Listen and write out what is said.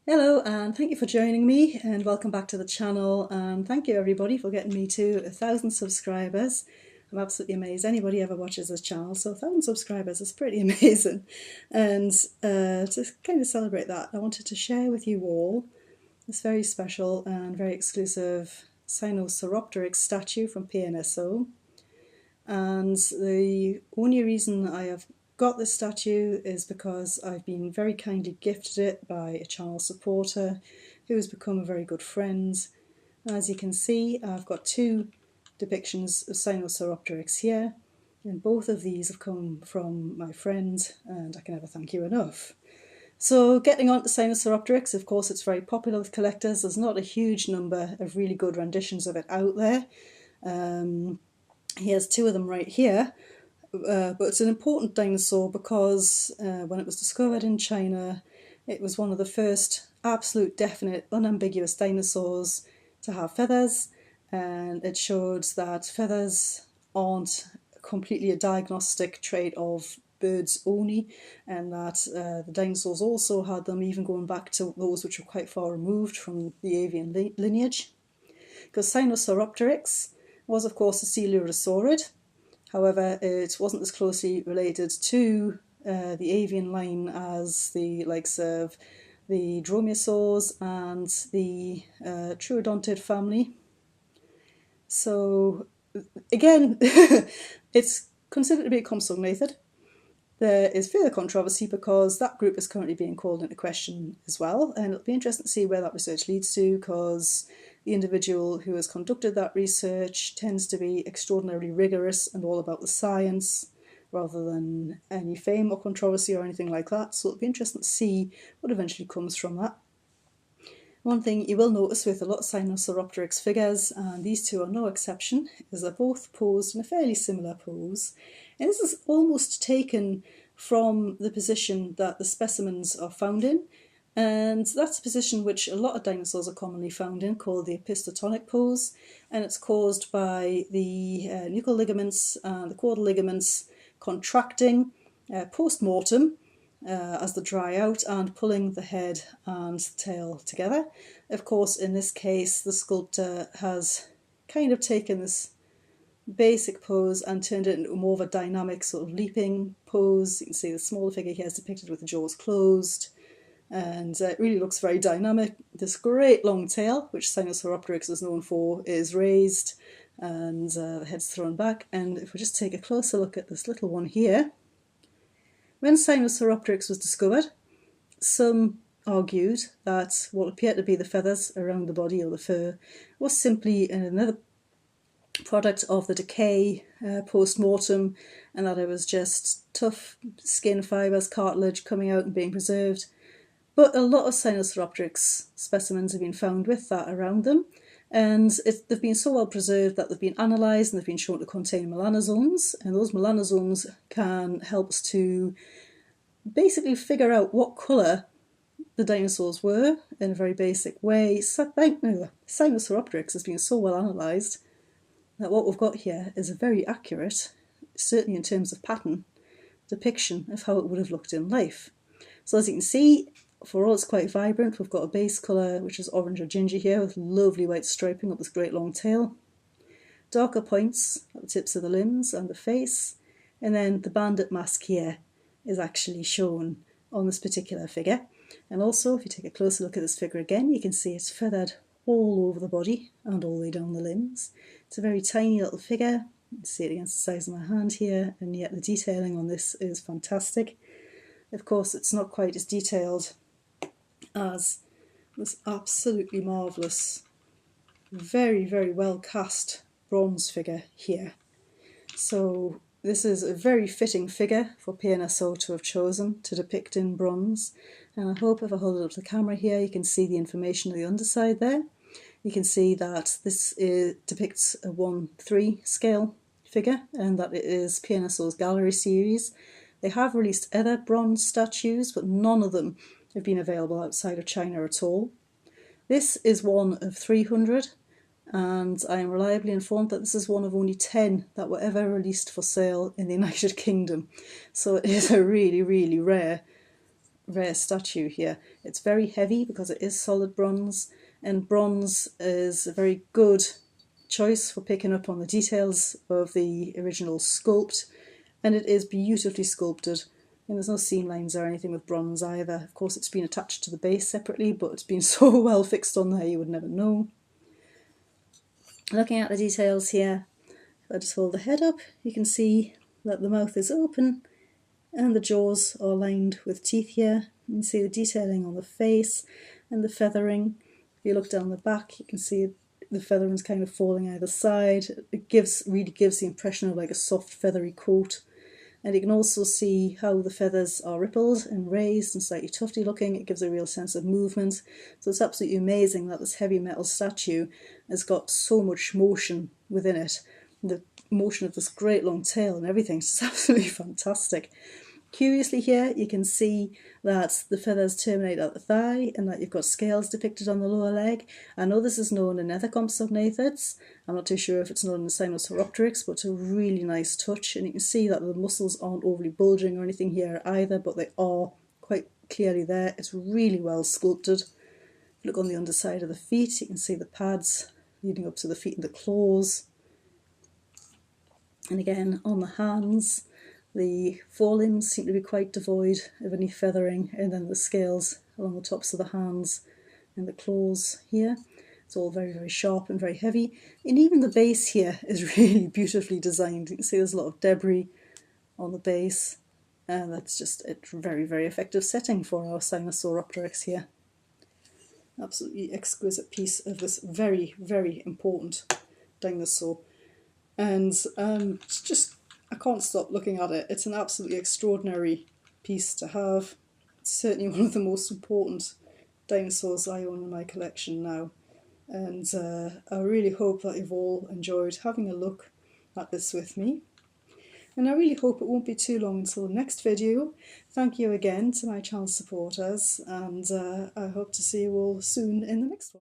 Hello and thank you for joining me and welcome back to the channel, and thank you everybody for getting me to 1,000 subscribers. I'm absolutely amazed anybody ever watches this channel, so 1,000 subscribers is pretty amazing. And to kind of celebrate that, I wanted to share with you all this very special and very exclusive Sinosauropteryx statue from PNSO. And the only reason I have got this statue is because I've been very kindly gifted it by a channel supporter who has become a very good friend. As you can see, I've got two depictions of Sinosauropteryx here, and both of these have come from my friend, and I can never thank you enough. So getting on to Sinosauropteryx, of course it's very popular with collectors. There's not a huge number of really good renditions of it out there. Here's two of them right here, but it's an important dinosaur because when it was discovered in China, it was one of the first absolute, definite, unambiguous dinosaurs to have feathers, and it showed that feathers aren't completely a diagnostic trait of birds only, and that the dinosaurs also had them, even going back to those which were quite far removed from the avian lineage. Because Sinosauropteryx was, of course, a coelurosauride. However, it wasn't as closely related to the avian line as the likes of the dromaeosaurs and the troodontid family. So, again, it's considered to be a compsognathid. There is further controversy because that group is currently being called into question as well, and it'll be interesting to see where that research leads to, because the individual who has conducted that research tends to be extraordinarily rigorous and all about the science rather than any fame or controversy or anything like that. So it'll be interesting to see what eventually comes from that. One thing you will notice with a lot of Sinosauropteryx figures, and these two are no exception, is they're both posed in a fairly similar pose. And this is almost taken from the position that the specimens are found in. And that's a position which a lot of dinosaurs are commonly found in, called the epistotonic pose. And it's caused by the nuchal ligaments and the caudal ligaments contracting post-mortem as they dry out and pulling the head and the tail together. Of course, in this case, the sculptor has kind of taken this basic pose and turned it into more of a dynamic sort of leaping pose. You can see the smaller figure here is depicted with the jaws closed, and it really looks very dynamic. This great long tail, which Sinosauropteryx is known for, is raised, and the head's thrown back. And if we just take a closer look at this little one here, when Sinosauropteryx was discovered, some argued that what appeared to be the feathers around the body, or the fur, was simply another product of the decay post-mortem, and that it was just tough skin fibres, cartilage coming out and being preserved. But a lot of Sinosauropteryx specimens have been found with that around them, and they've been so well preserved that they've been analysed and they've been shown to contain melanosomes, and those melanosomes can help us to basically figure out what colour the dinosaurs were in a very basic way. Sinosauropteryx has been so well analysed that what we've got here is a very accurate, certainly in terms of pattern, depiction of how it would have looked in life. So as you can see, for all it's quite vibrant, we've got a base colour which is orange or ginger here with lovely white striping up this great long tail, darker points at the tips of the limbs and the face, and then the bandit mask here is actually shown on this particular figure. And also, if you take a closer look at this figure again, you can see it's feathered all over the body and all the way down the limbs. It's a very tiny little figure. You can see it against the size of my hand here, and yet the detailing on this is fantastic. Of course, it's not quite as detailed as this absolutely marvellous, very, very well cast bronze figure here. So this is a very fitting figure for PNSO to have chosen to depict in bronze, and I hope if I hold it up to the camera here you can see the information on the underside there. You can see that this depicts a 1:3 scale figure, and that it is PNSO's gallery series. They have released other bronze statues, but none of them have been available outside of China at all. This is one of 300, and I am reliably informed that this is one of only 10 that were ever released for sale in the United Kingdom. So it is a really, really rare rare statue here. It's very heavy because it is solid bronze, and bronze is a very good choice for picking up on the details of the original sculpt, and it is beautifully sculpted, and there's no seam lines or anything with bronze either. Of course, it's been attached to the base separately, but it's been so well fixed on there you would never know. Looking at the details here, if I just hold the head up, you can see that the mouth is open and the jaws are lined with teeth here. You can see the detailing on the face and the feathering. If you look down the back, you can see the feathering's kind of falling either side. It really gives the impression of like a soft feathery coat. And you can also see how the feathers are rippled and raised and slightly tufty looking. It gives a real sense of movement. So it's absolutely amazing that this heavy metal statue has got so much motion within it. The motion of this great long tail and everything is just absolutely fantastic. Curiously here, you can see that the feathers terminate at the thigh and that you've got scales depicted on the lower leg. I know this is known in other compsognathids. I'm not too sure if it's known in Sinosauropteryx, but it's a really nice touch. And you can see that the muscles aren't overly bulging or anything here either, but they are quite clearly there. It's really well sculpted. Look on the underside of the feet, you can see the pads leading up to the feet and the claws. And again, on the hands, the forelimbs seem to be quite devoid of any feathering, and then the scales along the tops of the hands and the claws here. It's all very, very sharp and very heavy. And even the base here is really beautifully designed. You can see there's a lot of debris on the base, and that's just a very, very effective setting for our Sinosauropteryx here. Absolutely exquisite piece of this very, very important dinosaur. And I can't stop looking at it. It's an absolutely extraordinary piece to have. It's certainly one of the most important dinosaurs I own in my collection now. And I really hope that you've all enjoyed having a look at this with me. And I really hope it won't be too long until the next video. Thank you again to my channel supporters, and I hope to see you all soon in the next one.